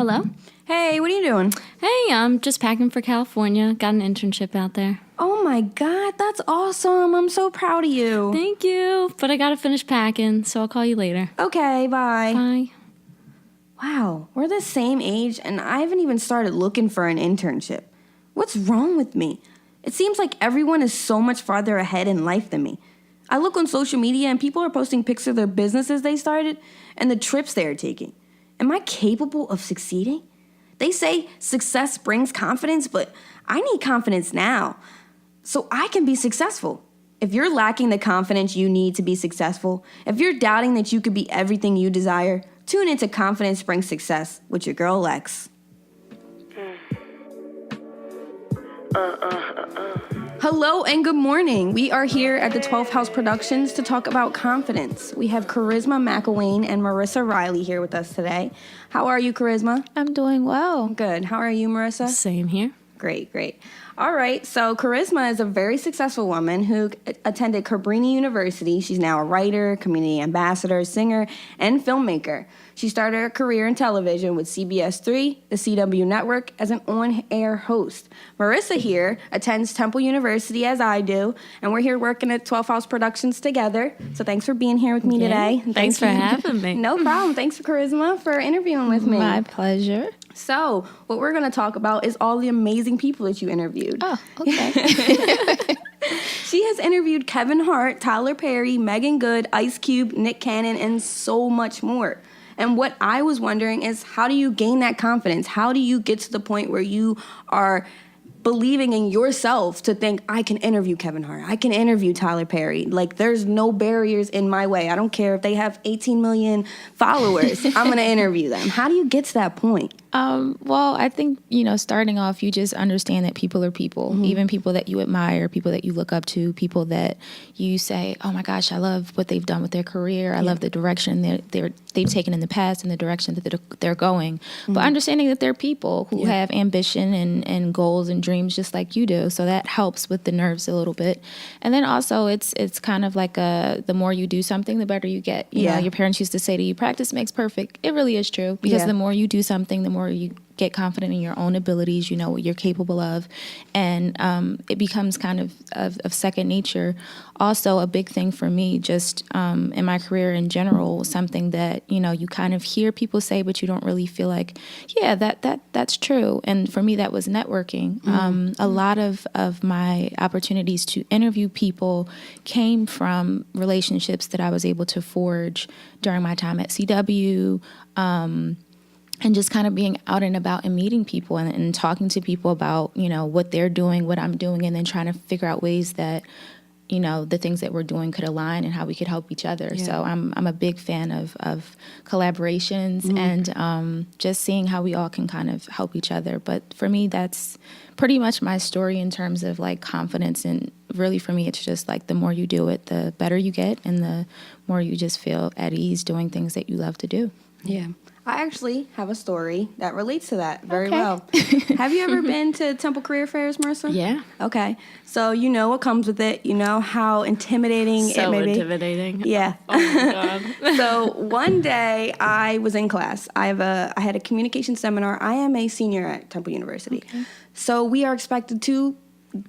Hello? Hey, what are you doing? Hey, I'm just packing for California. Got an internship out there. Oh my God, that's awesome. I'm so proud of you. Thank you. But I gotta finish packing, so I'll call you later. Okay, bye. Bye. Wow, we're the same age and I haven't even started looking for an internship. What's wrong with me? It seems like everyone is so much farther ahead in life than me. I look on social media and people are posting pics of their businesses they started and the trips they are taking. Am I capable of succeeding? They say success brings confidence, but I need confidence now so I can be successful. If you're lacking the confidence you need to be successful, if you're doubting that you could be everything you desire, tune into Confidence Brings Success with your girl Lex. Hello and good morning. We are here at the 12th House Productions to talk about confidence. We have Kharisma Mcllwaine and Marisa Riley here with us today. How are you, Kharisma? I'm doing well. Good. How are you, Marisa? Same here. Great. All right, so Kharisma is a very successful woman who attended Cabrini University. She's now a writer, community ambassador, singer, and filmmaker. She started her career in television with CBS 3, the CW network, as an on-air host. Marisa here attends Temple University, as I do, and we're here working at 12 House Productions together. So thanks for being here with me today. Thanks for having me. No problem. Thanks for Kharisma for interviewing with me. My pleasure. So, what we're going to talk about is all the amazing people that you interviewed. Oh, okay. She has interviewed Kevin Hart, Tyler Perry, Megan Good, Ice Cube, Nick Cannon, and so much more. And what I was wondering is, how do you gain that confidence? How do you get to the point where you are believing in yourself to think, I can interview Kevin Hart, I can interview Tyler Perry. Like, there's no barriers in my way. I don't care if they have 18 million followers. I'm going to interview them. How do you get to that point? Well, I think, starting off, you just understand that people are people, even people that you admire, people that you look up to, people that you say, oh my gosh, I love what they've done with their career. I love the direction they've taken in the past and the direction that they're going. But understanding that they're people who have ambition and goals and dreams just like you do. So that helps with the nerves a little bit. And then also it's kind of like the more you do something, the better you get. You know, your parents used to say to you, practice makes perfect. It really is true, because the more you do something, the more you get confident in your own abilities, you know what you're capable of, and it becomes kind of second nature. Also, a big thing for me, just in my career in general, something that you kind of hear people say, but you don't really feel like, yeah, that's true. And for me, that was networking. A lot of my opportunities to interview people came from relationships that I was able to forge during my time at CW. And just kind of being out and about and meeting people and talking to people about, what they're doing, what I'm doing, and then trying to figure out ways that, the things that we're doing could align and how we could help each other. Yeah. So I'm a big fan of collaborations and just seeing how we all can kind of help each other. But for me, that's pretty much my story in terms of like confidence. And really for me, it's just like the more you do it, the better you get and the more you just feel at ease doing things that you love to do. Yeah. I actually have a story that relates to that very well. Have you ever been to Temple Career Fairs, Marisa? Yeah. Okay. So you know what comes with it. You know how intimidating it may be. So intimidating. Yeah. Oh my God. So one day I was in class. I had a communication seminar. I am a senior at Temple University. Okay. So we are expected to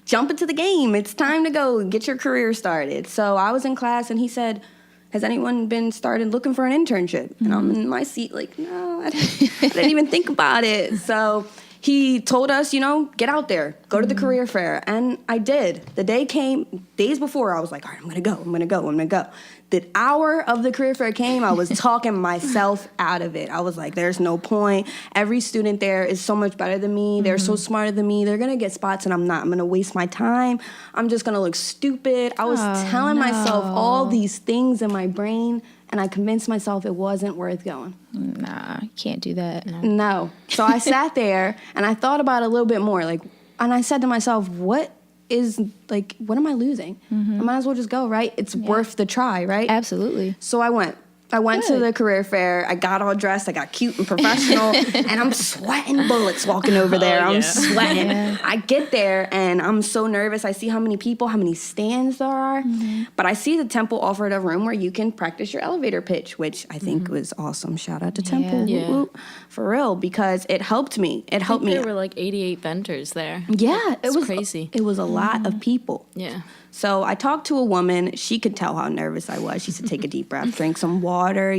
jump into the game. It's time to go get your career started. So I was in class and he said, has anyone been started looking for an internship? And I'm in my seat like, no, I didn't even think about it. So he told us, get out there, go to the career fair. And I did. The day came, days before, I was like, all right, I'm going to go. The hour of the career fair came, I was talking myself out of it. I was like, there's no point. Every student there is so much better than me. They're so smarter than me. They're going to get spots and I'm not. I'm going to waste my time. I'm just going to look stupid. I was telling myself all these things in my brain, and I convinced myself it wasn't worth going. Nah, you can't do that. No. So I sat there and I thought about it a little bit more. And I said to myself, what am I losing? I might as well just go, right? It's worth the try, right? Absolutely. So I went. I went to the career fair. I got all dressed. I got cute and professional. And I'm sweating bullets walking over there. I'm sweating. I get there, and I'm so nervous. I see how many people, how many stands there are. But I see the Temple offered a room where you can practice your elevator pitch, which I think was awesome. Shout out to Temple. Yeah. Woo, woo. For real, because it helped me. It helped me. There were like 88 vendors there. Yeah. It was crazy. It was a lot of people. Yeah. So I talked to a woman. She could tell how nervous I was. She said, take a deep breath, drink some water,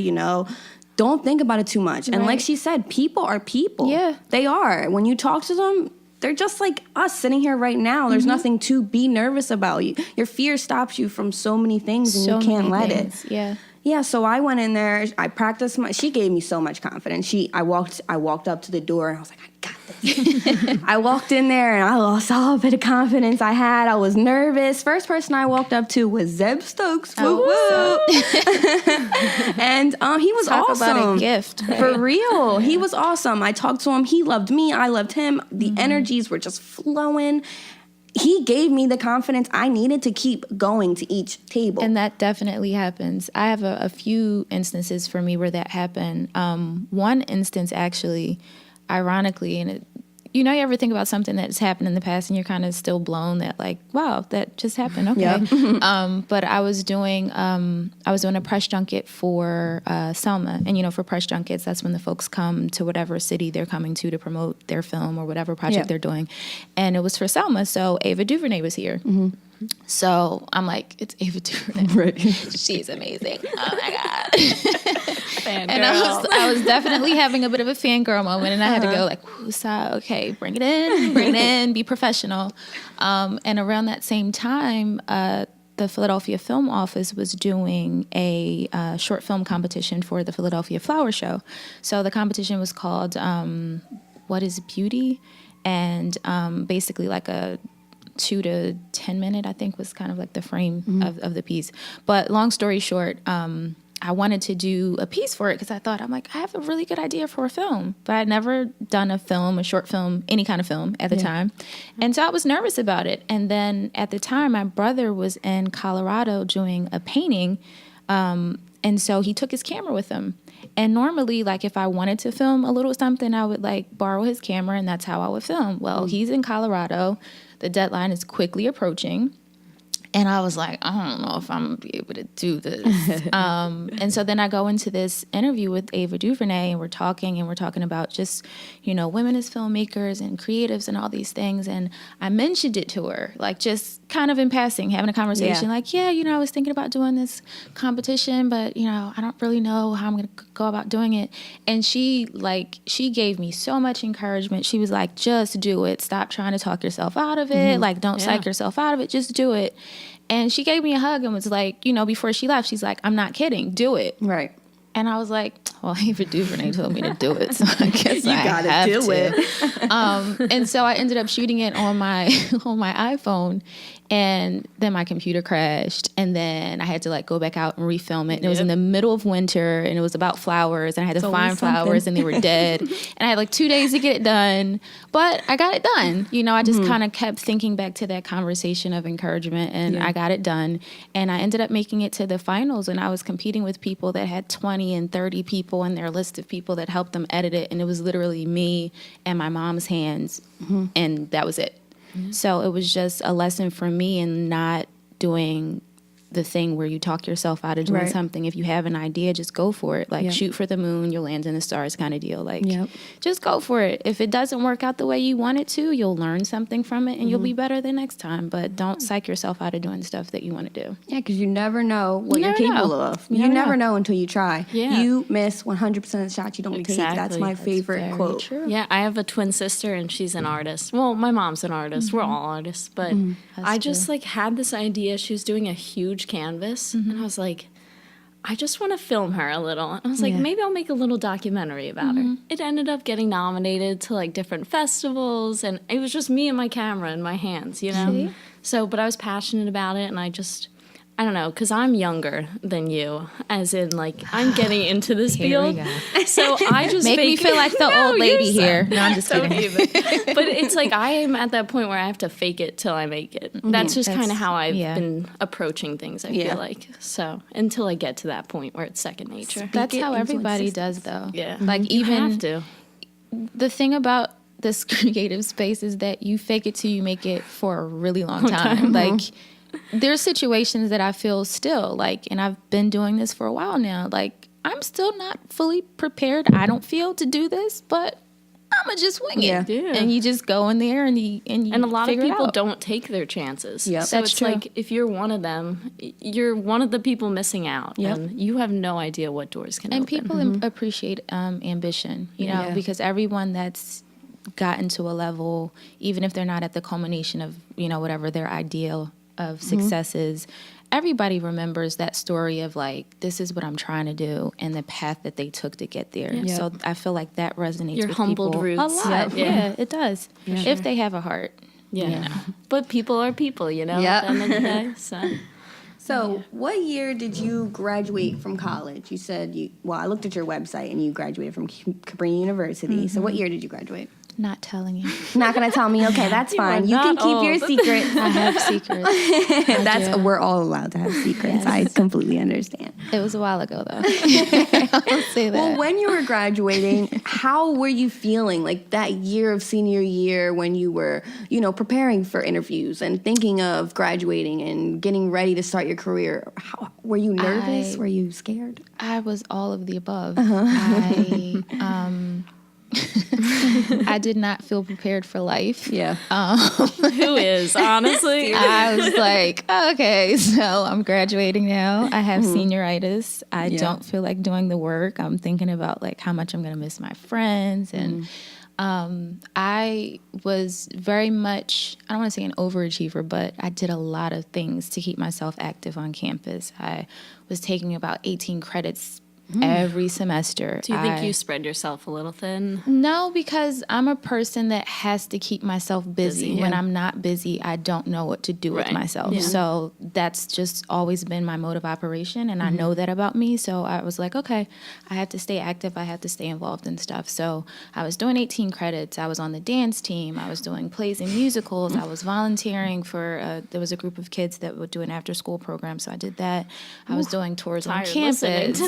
Don't think about it too much. And like she said, people are people. Yeah. They are. When you talk to them, they're just like us sitting here right now. There's nothing to be nervous about. Your fear stops you from so many things, and you can't let it. Yeah. Yeah, so I went in there. I practiced she gave me so much confidence. I walked up to the door, and I was like, I got this. I walked in there, and I lost all a bit of confidence I had. I was nervous. First person I walked up to was Zeb Stokes. Woo woo. And he was awesome. Talk about a gift. For real. He was awesome. I talked to him. He loved me. I loved him. The energies were just flowing. He gave me the confidence I needed to keep going to each table. And that definitely happens. I have a few instances for me where that happened. One instance, actually, ironically, and you ever think about something that's happened in the past and you're kind of still blown that like, wow, that just happened. Okay. Yeah. But I was doing a press junket for Selma. And, for press junkets, that's when the folks come to whatever city they're coming to promote their film or whatever project they're doing. And it was for Selma. So Ava DuVernay was here. So I'm like, it's Ava DuVernay. Right. She's amazing. Oh my God. And I was definitely having a bit of a fangirl moment, and I had to go like, okay, bring it in, be professional. And around that same time, the Philadelphia Film Office was doing a short film competition for the Philadelphia Flower Show. So the competition was called What is Beauty? And basically like a 2 to 10 minute, I think, was kind of like the frame of the piece. But long story short, I wanted to do a piece for it because I have a really good idea for a film. But I'd never done a short film, any kind of film at the time. And so I was nervous about it. And then at the time, my brother was in Colorado doing a painting. And so he took his camera with him. And normally, like, if I wanted to film a little something, I would, like, borrow his camera, and that's how I would film. Well, he's in Colorado. The deadline is quickly approaching. And I was like, I don't know if I'm going to be able to do this. And so then I go into this interview with Ava DuVernay, and we're talking about just, women as filmmakers and creatives and all these things. And I mentioned it to her, like, just kind of in passing, having a conversation, I was thinking about doing this competition, but, I don't really know how I'm going to go about doing it. And she gave me so much encouragement. She was like, just do it. Stop trying to talk yourself out of it. Like, don't psych yourself out of it. Just do it. And she gave me a hug and was like, before she left, she's like, I'm not kidding. Do it. Right. And I was like, well, Ava DuVernay told me to do it, so I guess I gotta have do to. it. And so I ended up shooting it on my iPhone, and then my computer crashed, and then I had to like go back out and refilm it. And it was in the middle of winter, and it was about flowers, and I had to find flowers, and they were dead. And I had like 2 days to get it done, but I got it done. I just kind of kept thinking back to that conversation of encouragement, and I got it done. And I ended up making it to the finals, and I was competing with people that had 20 and 30 people in their list of people that helped them edit it, and it was literally me and my mom's hands, and that was it. So it was just a lesson for me in not doing the thing where you talk yourself out of doing something. If you have an idea, just go for it. Like, shoot for the moon, you'll land in the stars kind of deal. Like, just go for it. If it doesn't work out the way you want it to, you'll learn something from it, and you'll be better the next time. But don't psych yourself out of doing stuff that you want to do. Yeah, because you never know what you're capable of. You never know until you try. Yeah. You miss 100% of the shots you don't take. That's my favorite quote. True. Yeah, I have a twin sister, and she's an artist. Well, my mom's an artist. We're all artists. But I just, had this idea. She was doing a huge canvas. And I was like, I just want to film her a little. And I was like, maybe I'll make a little documentary about her. It ended up getting nominated to different festivals, and it was just me and my camera in my hands, See? So, but I was passionate about it, and I I don't know, because I'm younger than you, as in, like, I'm getting into this field. So I just Make me feel like the old lady here. No, I'm just so kidding. Even. But it's like I am at that point where I have to fake it till I make it. That's just kind of how I've been approaching things, I feel like. So until I get to that point where it's second nature. That's how everybody does, though. Yeah. Like, You even have to. the thing about this creative space is that you fake it till you make it for a really long time. Like, there's situations that I feel still like, and I've been doing this for a while now. Like, I'm still not fully prepared. I don't feel to do this, but I'm gonna just wing it. Yeah. And you just go in there and you And a lot of figure it people out. don't take their chances. Yep. So That's it's true. like if you're one of them, you're one of the people missing out. Yep. And you have no idea what doors can And open. people appreciate ambition, you know, because everyone that's gotten to a level, even if they're not at the culmination of, you know, whatever their ideal of success is, everybody remembers that story of like, this is what I'm trying to do and the path that they took to get there. Yep. So I feel like that resonates Your with humbled people roots. a lot. Yep. Yeah, it does. If they have a heart. Yeah. You know. But people are people, you know, Yep. at the end of the day. So, what year did you graduate from college? You said I looked at your website and you graduated from Cabrini University. So, what year did you graduate? Not telling you. Not gonna tell me. Okay, that's fine. You can not keep your old. secrets. I have secrets. We're all allowed to have secrets. I completely understand. It was a while ago, though. I'll say that. Well, when you were graduating, how were you feeling? Like that year of senior year when you were, you know, preparing for interviews and thinking of graduating and getting ready to start your career. How were you nervous? Were you scared? I was all of the above. I did not feel prepared for life. Yeah. Who is, honestly? I was like, okay, so I'm graduating now. I have senioritis. I don't feel like doing the work. I'm thinking about like how much I'm going to miss my friends. And I was very much, I don't want to say an overachiever, but I did a lot of things to keep myself active on campus. I was taking about 18 credits every semester. Do you think you spread yourself a little thin? No, because I'm a person that has to keep myself busy. When I'm not busy, I don't know what to do with myself. So that's just always been my mode of operation, and I know that about me. So I was like, okay, I have to stay active. I have to stay involved in stuff. So I was doing 18 credits. I was on the dance team. I was doing plays and musicals. I was volunteering for, there was a group of kids that would do an after-school program, so I did that. I was doing tours on campus.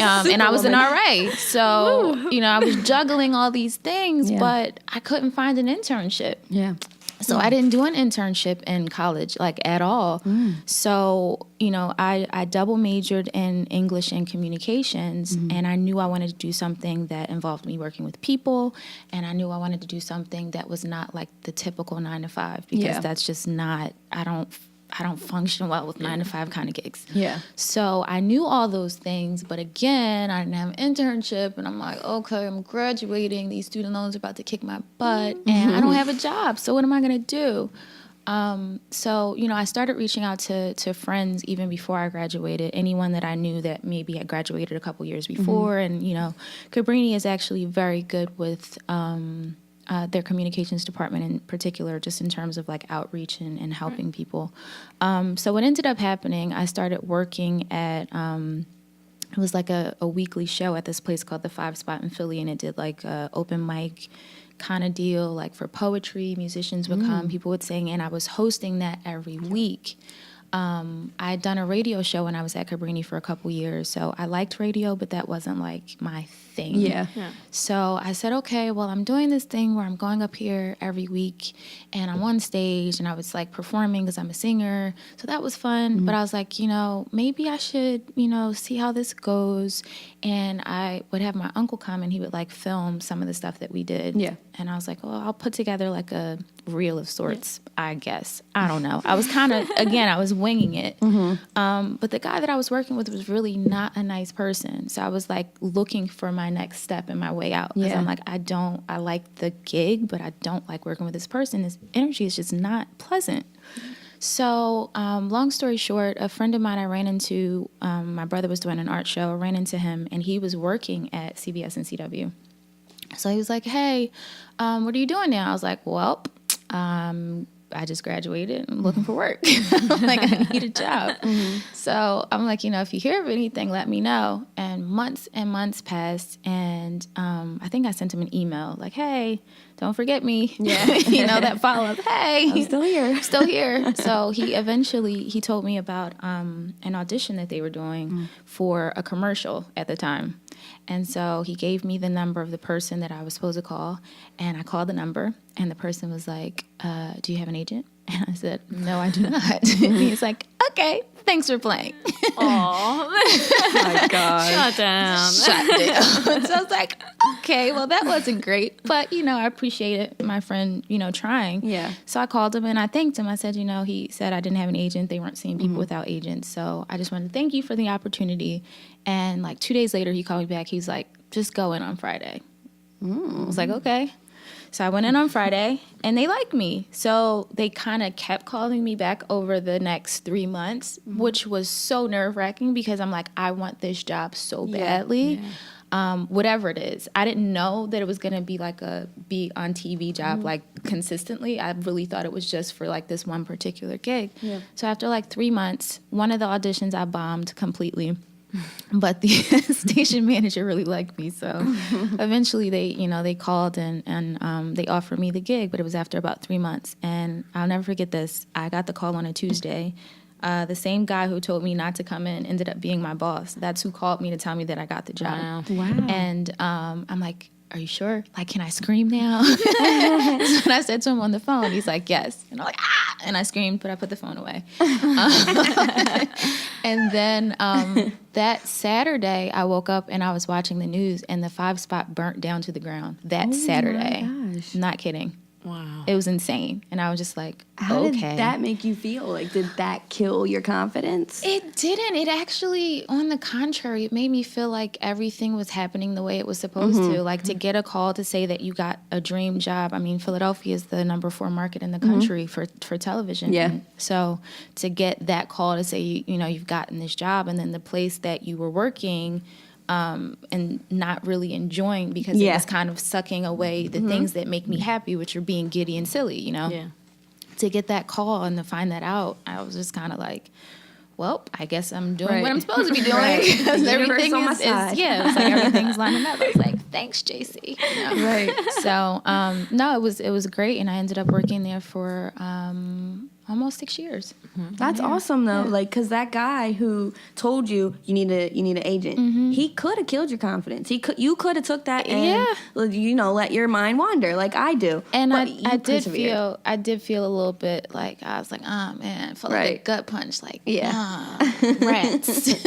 And I was an RA. So, you know, I was juggling all these things, but I couldn't find an internship. Yeah. So I didn't do an internship in college, like at all. So, you know, I double majored in English and communications, and I knew I wanted to do something that involved me working with people, and I knew I wanted to do something that was not like the typical 9 to 5, because that's just not, I don't function well with 9 to 5 kind of gigs. Yeah. So I knew all those things, but again, I didn't have an internship, and I'm like, okay, I'm graduating. These student loans are about to kick my butt, and I don't have a job. So what am I going to do? So, you know, I started reaching out to friends even before I graduated, anyone that I knew that maybe had graduated a couple years before. And, you know, Cabrini is actually very good with their communications department in particular, just in terms of like outreach and helping people. So what ended up happening, I started working at, it was like a weekly show at this place called the 5 Spot in Philly, and it did like a open mic kind of deal, like for poetry, musicians would come, people would sing, and I was hosting that every week. I had done a radio show when I was at Cabrini for a couple years, so I liked radio, but that wasn't like my thing. Yeah. So I said, okay, well, I'm doing this thing where I'm going up here every week, and I'm on stage, and I was like performing because I'm a singer, so that was fun. But I was like, you know, maybe I should, you know, see how this goes. And I would have my uncle come, and he would like film some of the stuff that we did. Yeah. And I was like, well, I'll put together like a reel of sorts, I guess. I don't know. I was kind of, again, I was winging it. But the guy that I was working with was really not a nice person. So I was like looking for my next step and my way out. Because I'm like, I like the gig, but I don't like working with this person. His energy is just not pleasant. So long story short, a friend of mine I ran into, my brother was doing an art show. I ran into him, and he was working at CBS and CW. So he was like, hey, what are you doing now? I was like, well, I just graduated. I'm looking for work. Like, I need a job. So I'm like, if you hear of anything, let me know. And months passed. And I think I sent him an email like, hey, don't forget me. Yeah. That follow-up, hey. I'm still here. Still here. So he told me about an audition that they were doing for a commercial at the time. And so he gave me the number of the person that I was supposed to call, and I called the number, and the person was like, do you have an agent? And I said, no, I do not. And he's like, okay, thanks for playing. Oh My God. Shut down. Shut down. So I was like, okay, well, that wasn't great. But, I appreciated my friend, trying. Yeah. So I called him and I thanked him. I said, he said I didn't have an agent. They weren't seeing people without agents. So I just wanted to thank you for the opportunity. And like 2 days later, he called me back. He's like, just go in on Friday. I was like, okay. So I went in on Friday, and they liked me. So they kind of kept calling me back over the next 3 months, which was so nerve-wracking because I'm like, I want this job so badly, whatever it is. I didn't know that it was going to be like a be on TV job, like consistently. I really thought it was just for like this one particular gig. Yeah. So after like 3 months, one of the auditions I bombed completely. But the station manager really liked me, so eventually they called and they offered me the gig, but it was after about 3 months. And I'll never forget this. I got the call on a Tuesday. The same guy who told me not to come in ended up being my boss. That's who called me to tell me that I got the job. Wow. And I'm like, are you sure? Like, can I scream now? That's what I said to him on the phone. He's like, yes. And I'm like, ah! And I screamed, but I put the phone away. And then that Saturday, I woke up and I was watching the news, and the 5-spot burnt down to the ground that Saturday. My gosh. Not kidding. Wow. It was insane. And I was just like, How okay. did that make you feel? Like, did that kill your confidence? It didn't. It actually, on the contrary, it made me feel like everything was happening the way it was supposed to. Like, to get a call to say that you got a dream job. I mean, Philadelphia is the number 4 market in the country for television. Yeah. And so to get that call to say, you've gotten this job, and then the place that you were working and not really enjoying because it was kind of sucking away the things that make me happy, which are being giddy and silly, Yeah. To get that call and to find that out, I was just kind of like, well, I guess I'm doing what I'm supposed to be doing. Because The universe everything on my is side. it's like everything's lining up. I was like, thanks, JC. Right. So, no, it was great, and I ended up working there for almost 6 years. That's awesome though. Like, cause that guy who told you need an agent, he could have killed your confidence. You could have took that and let your mind wander like I do. And But I you did persevered. feel a little bit like I was like, oh man, I felt like a gut punch, like rats.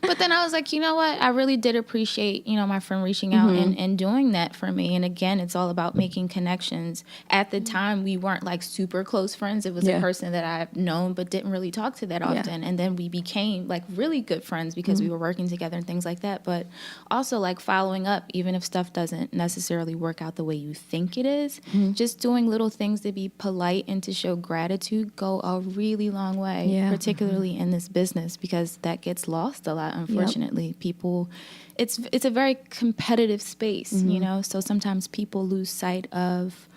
But then I was like, you know what? I really did appreciate my friend reaching out and doing that for me. And again, it's all about making connections. At the time, we weren't like super close friends. It was a person that I've known but didn't really talk to that often. And then we became like really good friends because we were working together and things like that. But also like following up, even if stuff doesn't necessarily work out the way you think it is, just doing little things to be polite and to show gratitude go a really long way, particularly in this business, because that gets lost a lot, unfortunately. People, it's a very competitive space, so sometimes people lose sight of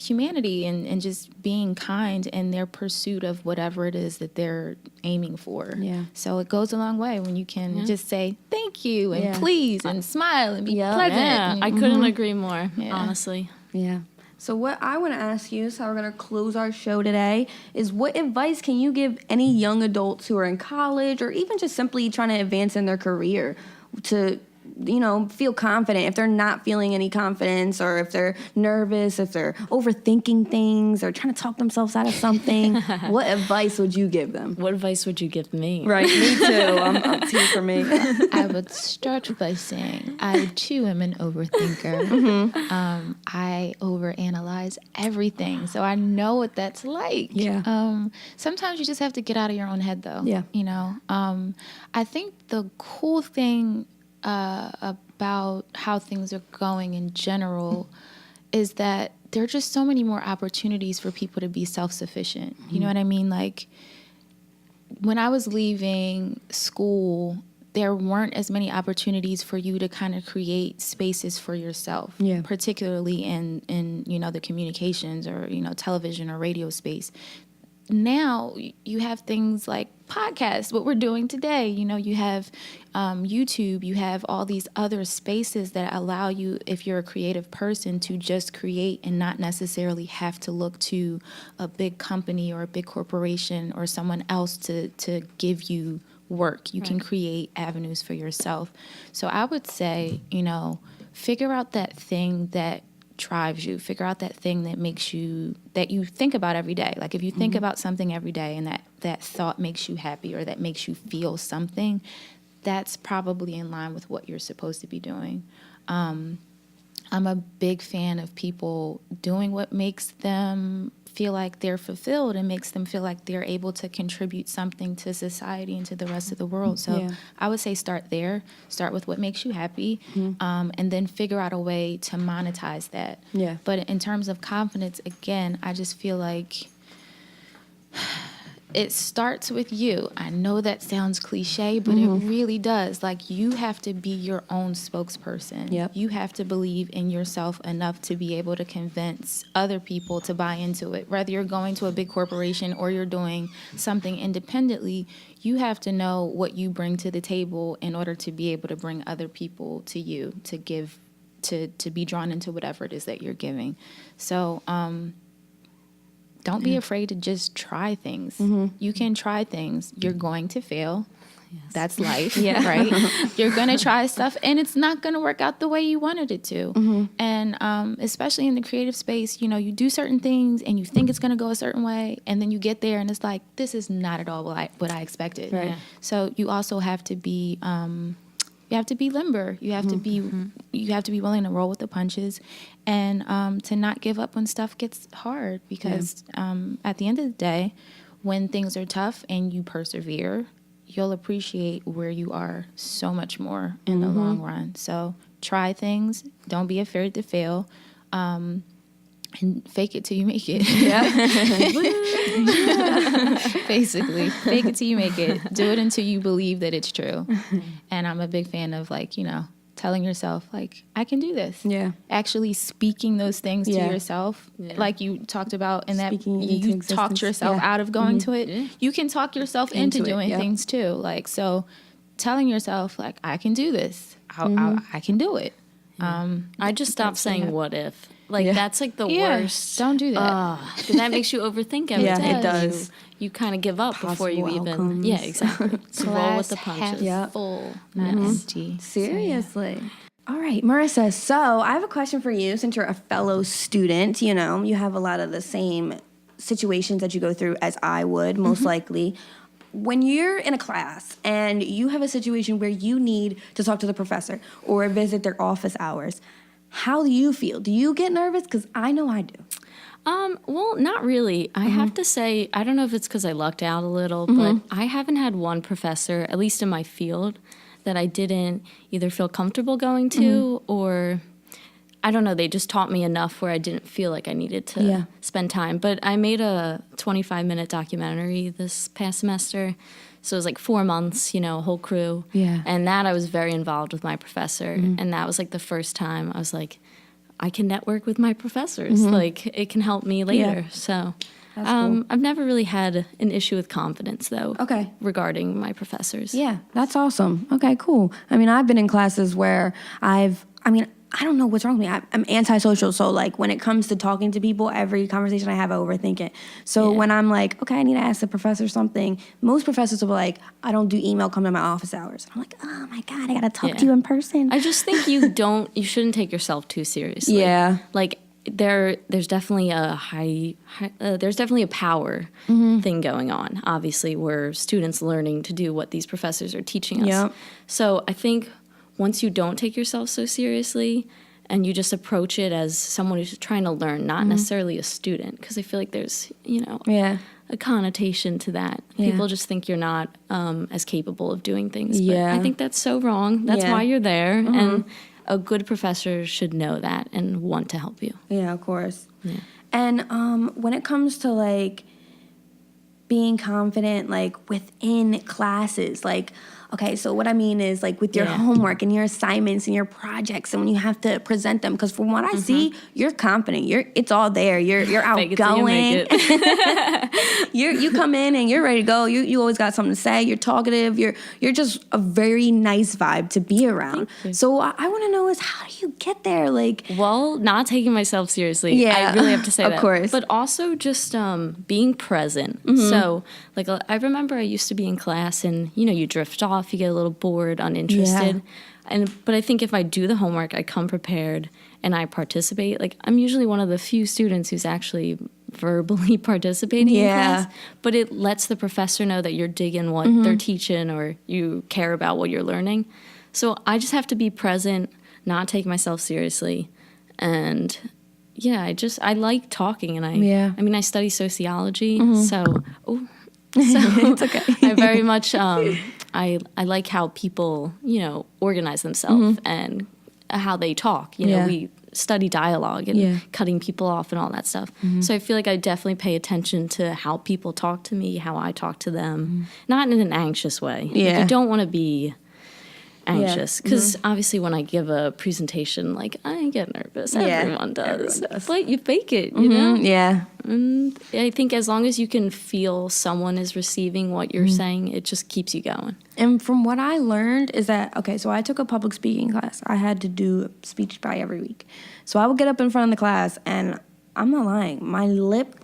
humanity and just being kind in their pursuit of whatever it is that they're aiming for. Yeah. So it goes a long way when you can just say thank you and please and smile and be pleasant. Yeah, I couldn't agree more, honestly. Yeah. So what I want to ask you is how we're going to close our show today is what advice can you give any young adults who are in college or even just simply trying to advance in their career to feel confident if they're not feeling any confidence, or if they're nervous, if they're overthinking things or trying to talk themselves out of something? What advice would you give them? What advice would you give me? Right, me too. I'm tea for me. I would start by saying I too am an overthinker. I overanalyze everything, so I know what that's like. Yeah. Sometimes you just have to get out of your own head, though. Yeah. I think the cool thing about how things are going in general is that there are just so many more opportunities for people to be self-sufficient. You know what I mean? Like, when I was leaving school, there weren't as many opportunities for you to kind of create spaces for yourself, particularly in the communications or, television or radio space. Now you have things like podcasts, what we're doing today. You have YouTube, you have all these other spaces that allow you, if you're a creative person, to just create and not necessarily have to look to a big company or a big corporation or someone else to give you work. You can create avenues for yourself. So I would say, figure out that thing that drives you, figure out that thing that makes you, that you think about every day. Like if you think about something every day and that thought makes you happy or that makes you feel something, that's probably in line with what you're supposed to be doing. I'm a big fan of people doing what makes them feel like they're fulfilled and makes them feel like they're able to contribute something to society and to the rest of the world. So I would say start there. Start with what makes you happy, and then figure out a way to monetize that. Yeah. But in terms of confidence, again, I just feel like it starts with you. I know that sounds cliche, but it really does. Like, you have to be your own spokesperson. Yep. You have to believe in yourself enough to be able to convince other people to buy into it. Whether you're going to a big corporation or you're doing something independently, you have to know what you bring to the table in order to be able to bring other people to you, to give, to be drawn into whatever it is that you're giving. So, don't be afraid to just try things. You can try things. You're going to fail. Yes. That's life, right? You're going to try stuff, and it's not going to work out the way you wanted it to. And especially in the creative space, you do certain things, and you think it's going to go a certain way, and then you get there, and it's like, this is not at all what I expected. Right. So you also have to be... you have to be limber. You have to be you have to be willing to roll with the punches, and to not give up when stuff gets hard. Because at the end of the day, when things are tough and you persevere, you'll appreciate where you are so much more in the long run. So try things. Don't be afraid to fail. And fake it till you make it. Basically, fake it till you make it. Do it until you believe that it's true. And I'm a big fan of, like, telling yourself, like, I can do this. Yeah. Actually speaking those things to yourself, like you talked about, and that you talked yourself out of going to it. Yeah. You can talk yourself into doing things too. Like, so telling yourself, like, I can do this. I can do it. I just stopped saying what if. Like, that's like the worst. Don't do that. Because that makes you overthink everything. Yeah, it does. You kind of give up before you even. Yeah, exactly. So roll with the punches. Full, not empty. Seriously. So, all right, Marisa. So I have a question for you. Since you're a fellow student, you have a lot of the same situations that you go through as I would, most likely. When you're in a class and you have a situation where you need to talk to the professor or visit their office hours, how do you feel? Do you get nervous? Because I know I do. Well, not really. I have to say, I don't know if it's because I lucked out a little, but I haven't had one professor, at least in my field, that I didn't either feel comfortable going to or, I don't know, they just taught me enough where I didn't feel like I needed to spend time. But I made a 25-minute documentary this past semester. So it was like 4 months, a whole crew. Yeah. And that I was very involved with my professor. And that was like the first time I was like, I can network with my professors. Like, it can help me later. Yeah. So cool. I've never really had an issue with confidence, though, regarding my professors. Yeah, that's awesome. Okay, cool. I mean, I've been in classes where I don't know what's wrong with me. I'm antisocial, so, like, when it comes to talking to people, every conversation I have, I overthink it. So when I'm like, okay, I need to ask the professor something, most professors will be like, I don't do email, come to my office hours. I'm like, oh my God, I gotta talk to you in person. I just think you shouldn't take yourself too seriously. Yeah. Like, there's definitely there's definitely a power thing going on, obviously, where students learning to do what these professors are teaching us. Yep. So I think once you don't take yourself so seriously and you just approach it as someone who's trying to learn, not necessarily a student, because I feel like there's, a connotation to that. Yeah. People just think you're not as capable of doing things. But I think that's so wrong. That's why you're there. And a good professor should know that and want to help you. Yeah, of course. Yeah. And when it comes to, like, being confident, like, within classes, like, Okay, so what I mean is like with your homework and your assignments and your projects and when you have to present them, because from what I see, you're confident. It's all there. You're outgoing. You come in and you're ready to go. You always got something to say. You're talkative. You're just a very nice vibe to be around. So I want to know is how do you get there? Like, well, not taking myself seriously. Yeah, I really have to say that. Of course, but also just being present. So like I remember I used to be in class and you drift off. You get a little bored, uninterested. But I think if I do the homework, I come prepared and I participate. Like I'm usually one of the few students who's actually verbally participating in class. But it lets the professor know that you're digging what they're teaching or you care about what you're learning. So I just have to be present, not take myself seriously. And I like talking and I study sociology. So it's okay. I very much I like how people, organize themselves and how they talk. We study dialogue and cutting people off and all that stuff. So I feel like I definitely pay attention to how people talk to me, how I talk to them, not in an anxious way. Yeah. Like, you don't want to be anxious because obviously when I give a presentation, like I get nervous. Everyone does. But you fake it, you know? Yeah. And I think as long as you can feel someone is receiving what you're saying, it just keeps you going. And from what I learned is that, so I took a public speaking class. I had to do a speech by every week. So I would get up in front of the class and I'm not lying. My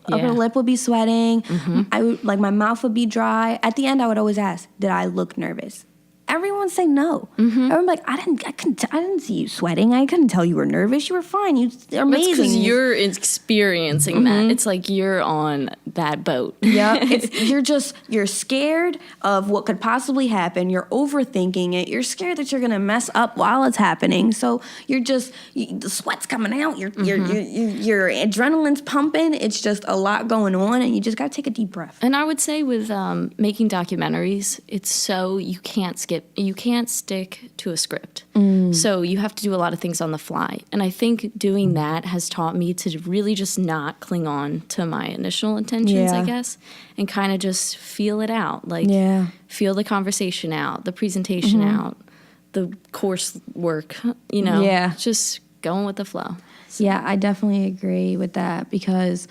upper lip would be sweating. My mouth would be dry. At the end, I would always ask, did I look nervous? Everyone say no. Everyone's like, I didn't see you sweating. I couldn't tell you were nervous. You were fine. You're amazing. That's because you're experiencing that. It's like you're on that boat. You're scared of what could possibly happen. You're overthinking it. You're scared that you're gonna mess up while it's happening. So the sweat's coming out. Your adrenaline's pumping. It's just a lot going on, and you just gotta take a deep breath. And I would say with making documentaries, it's so you can't stick to a script. So you have to do a lot of things on the fly. And I think doing that has taught me to really just not cling on to my initial intentions, I guess, and kind of just feel it out. Like feel the conversation out, the presentation out, the course work, just going with the flow. So. Yeah, I definitely agree with that because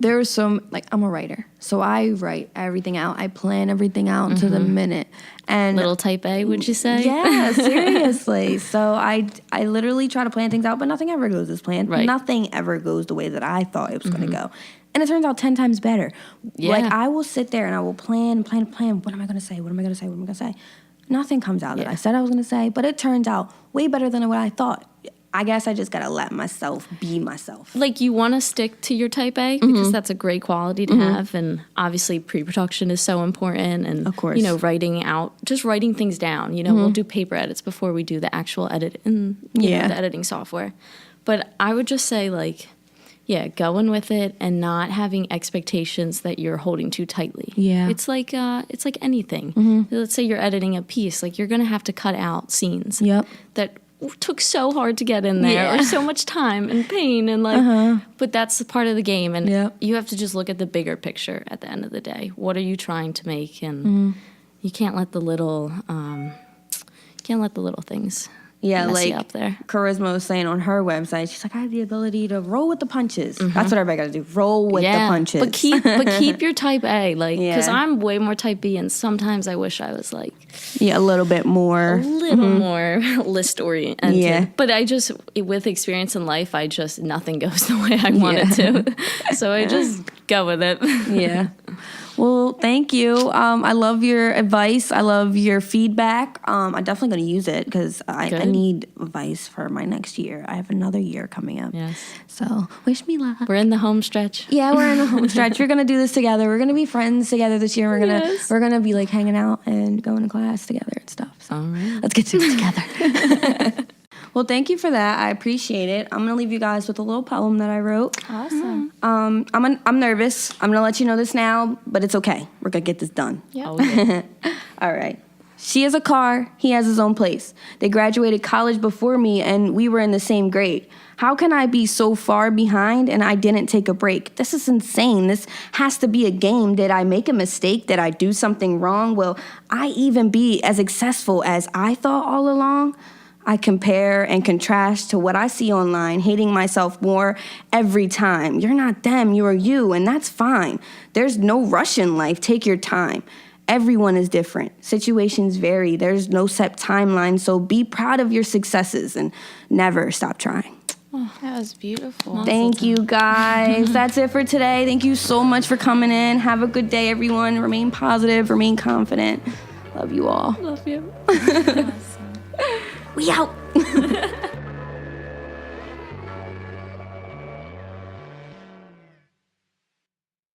there's I'm a writer, so I write everything out. I plan everything out to the minute. And little type A, would you say? Yeah, seriously. So I literally try to plan things out, but nothing ever goes as planned. Right. Nothing ever goes the way that I thought it was going to go. And it turns out 10 times better. Yeah. Like I will sit there and I will plan. What am I going to say? Nothing comes out that I said I was going to say, but it turns out way better than what I thought. I guess I just got to let myself be myself. Like, you want to stick to your type A because that's a great quality to have. And obviously, pre-production is so important. And, of course, writing things down. We'll do paper edits before we do the actual edit in the editing software. But I would just say, going with it and not having expectations that you're holding too tightly. Yeah. It's like anything. Let's say you're editing a piece. Like, you're going to have to cut out scenes that took so hard to get in there or so much time and pain and but that's part of the game and you have to just look at the bigger picture at the end of the day. What are you trying to make? And you can't let the little things mess you up there. Kharisma was saying on her website, she's like, I have the ability to roll with the punches. That's what everybody got to do. Roll with the punches. But keep your type A, because I'm way more type B, and sometimes I wish I was a little bit more, more list oriented. Yeah. But I just, with experience in life, nothing goes the way I want it to. So I just go with it. Yeah. Well, thank you. I love your advice. I love your feedback. I'm definitely going to use it because I need advice for my next year. I have another year coming up. Yes. So wish me luck. We're in the home stretch. Yeah, we're in the home stretch. We're going to do this together. We're going to be friends together this year. We're going to be hanging out and going to class together and stuff. So all right. Let's get to it together. Well, thank you for that. I appreciate it. I'm going to leave you guys with a little poem that I wrote. Awesome. I'm nervous. I'm going to let you know this now, but it's okay. We're going to get this done. Yep. Oh, yeah. All right. She has a car, he has his own place. They graduated college before me and we were in the same grade. How can I be so far behind and I didn't take a break? This is insane. This has to be a game. Did I make a mistake? Did I do something wrong? Will I even be as successful as I thought all along? I compare and contrast to what I see online, hating myself more every time. You're not them, you're you, and that's fine. There's no rush in life. Take your time. Everyone is different. Situations vary. There's no set timeline, so be proud of your successes and never stop trying. Oh, that was beautiful. Thank you, guys. That's it for today. Thank you so much for coming in. Have a good day, everyone. Remain positive. Remain confident. Love you all. Love you. We out.